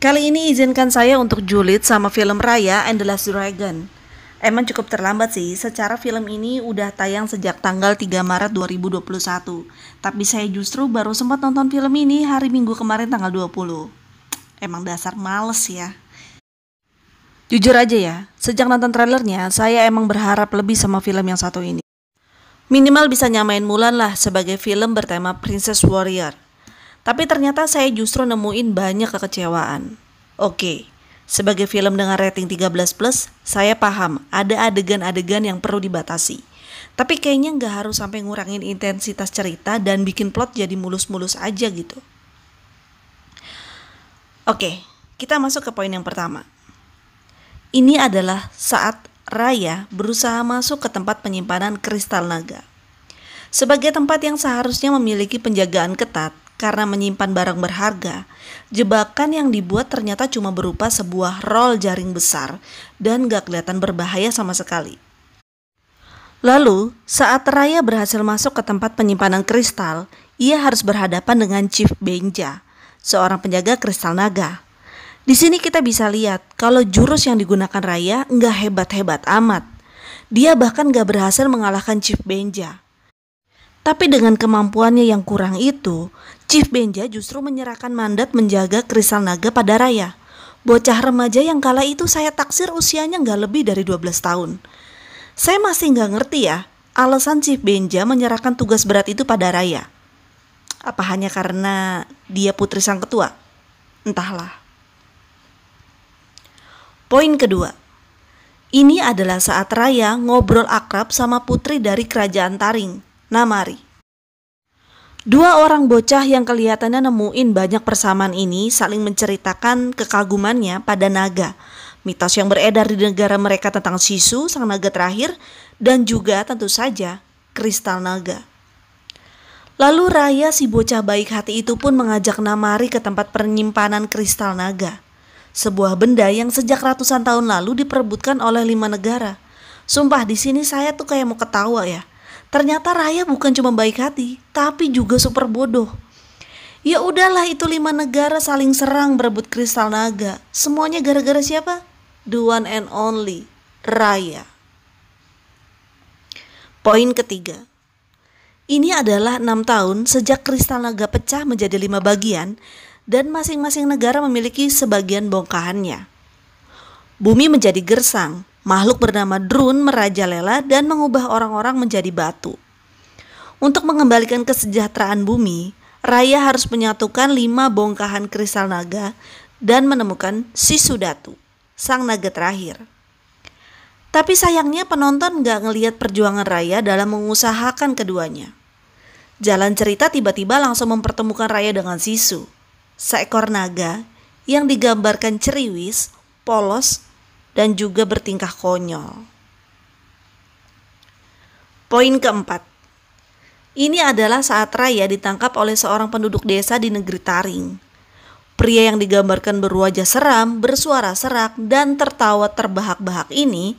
Kali ini izinkan saya untuk julid sama film Raya and the Last Dragon. Emang cukup terlambat sih, secara film ini udah tayang sejak tanggal 3 Maret 2021. Tapi saya justru baru sempat nonton film ini hari Minggu kemarin tanggal 20. Emang dasar males ya. Jujur aja ya, sejak nonton trailernya, saya emang berharap lebih sama film yang satu ini. Minimal bisa nyamain Mulan lah sebagai film bertema Princess Warrior. Tapi ternyata saya justru nemuin banyak kekecewaan. Oke, sebagai film dengan rating 13+, saya paham ada adegan-adegan yang perlu dibatasi. Tapi kayaknya nggak harus sampai ngurangin intensitas cerita dan bikin plot jadi mulus-mulus aja gitu. Oke, kita masuk ke poin yang pertama. Ini adalah saat Raya berusaha masuk ke tempat penyimpanan kristal naga. Sebagai tempat yang seharusnya memiliki penjagaan ketat karena menyimpan barang berharga, jebakan yang dibuat ternyata cuma berupa sebuah roll jaring besar dan gak kelihatan berbahaya sama sekali. Lalu, saat Raya berhasil masuk ke tempat penyimpanan kristal, ia harus berhadapan dengan Chief Benja, seorang penjaga kristal naga. Di sini kita bisa lihat kalau jurus yang digunakan Raya nggak hebat-hebat amat. Dia bahkan nggak berhasil mengalahkan Chief Benja. Tapi dengan kemampuannya yang kurang itu, Chief Benja justru menyerahkan mandat menjaga kristal naga pada Raya. Bocah remaja yang kala itu saya taksir usianya nggak lebih dari 12 tahun. Saya masih nggak ngerti ya, alasan Chief Benja menyerahkan tugas berat itu pada Raya. Apa hanya karena dia putri sang ketua? Entahlah. Poin kedua, ini adalah saat Raya ngobrol akrab sama putri dari kerajaan Taring, Namari. Dua orang bocah yang kelihatannya nemuin banyak persamaan ini saling menceritakan kekagumannya pada naga, mitos yang beredar di negara mereka tentang Sisu, sang naga terakhir, dan juga tentu saja kristal naga. Lalu Raya si bocah baik hati itu pun mengajak Namari ke tempat penyimpanan kristal naga. Sebuah benda yang sejak ratusan tahun lalu diperebutkan oleh 5 negara. Sumpah di sini saya tuh kayak mau ketawa ya. Ternyata Raya bukan cuma baik hati, tapi juga super bodoh. Ya udahlah, itu 5 negara saling serang berebut kristal naga. Semuanya gara-gara siapa? The one and only, Raya. Poin ketiga. Ini adalah 6 tahun sejak kristal naga pecah menjadi 5 bagian dan masing-masing negara memiliki sebagian bongkahannya. Bumi menjadi gersang, makhluk bernama Drun merajalela dan mengubah orang-orang menjadi batu. Untuk mengembalikan kesejahteraan bumi, Raya harus menyatukan 5 bongkahan kristal naga dan menemukan Sisudatu, sang naga terakhir. Tapi sayangnya penonton gak ngelihat perjuangan Raya dalam mengusahakan keduanya. Jalan cerita tiba-tiba langsung mempertemukan Raya dengan Sisu, seekor naga yang digambarkan ceriwis, polos, dan juga bertingkah konyol. Poin keempat. Ini adalah saat Raya ditangkap oleh seorang penduduk desa di negeri Taring. Pria yang digambarkan berwajah seram, bersuara serak, dan tertawa terbahak-bahak ini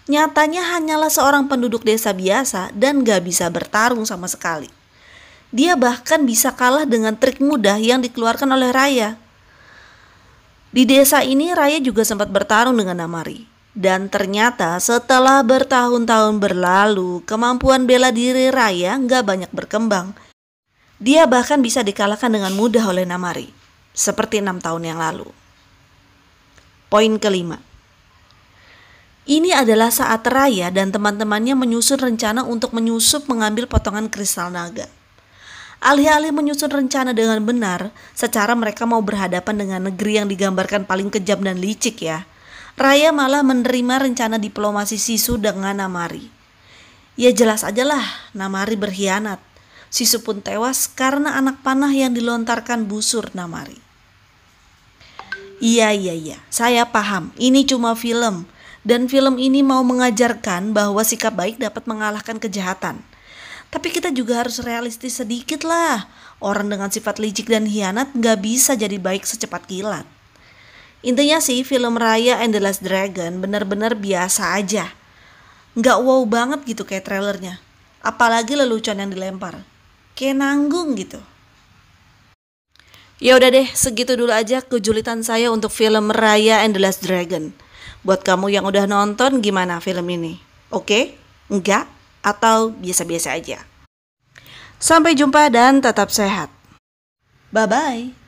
nyatanya hanyalah seorang penduduk desa biasa dan gak bisa bertarung sama sekali. Dia bahkan bisa kalah dengan trik mudah yang dikeluarkan oleh Raya. Di desa ini Raya juga sempat bertarung dengan Namari. Dan ternyata setelah bertahun-tahun berlalu, kemampuan bela diri Raya nggak banyak berkembang. Dia bahkan bisa dikalahkan dengan mudah oleh Namari, seperti 6 tahun yang lalu. Poin kelima. Ini adalah saat Raya dan teman-temannya menyusun rencana untuk menyusup mengambil potongan kristal naga. Alih-alih menyusun rencana dengan benar, secara mereka mau berhadapan dengan negeri yang digambarkan paling kejam dan licik ya. Raya malah menerima rencana diplomasi Sisu dengan Namari. Ya jelas aja lah, Namari berkhianat. Sisu pun tewas karena anak panah yang dilontarkan busur Namari. Iya, saya paham, ini cuma film. Dan film ini mau mengajarkan bahwa sikap baik dapat mengalahkan kejahatan. Tapi kita juga harus realistis sedikit lah. Orang dengan sifat licik dan hianat gak bisa jadi baik secepat kilat. Intinya sih film Raya and the Last Dragon benar-benar biasa aja. Gak wow banget gitu kayak trailernya. Apalagi lelucon yang dilempar. Kayak nanggung gitu. Ya udah deh, segitu dulu aja kejulitan saya untuk film Raya and the Last Dragon. Buat kamu yang udah nonton, gimana film ini? Oke? Enggak? Atau biasa-biasa aja? Sampai jumpa dan tetap sehat. Bye-bye.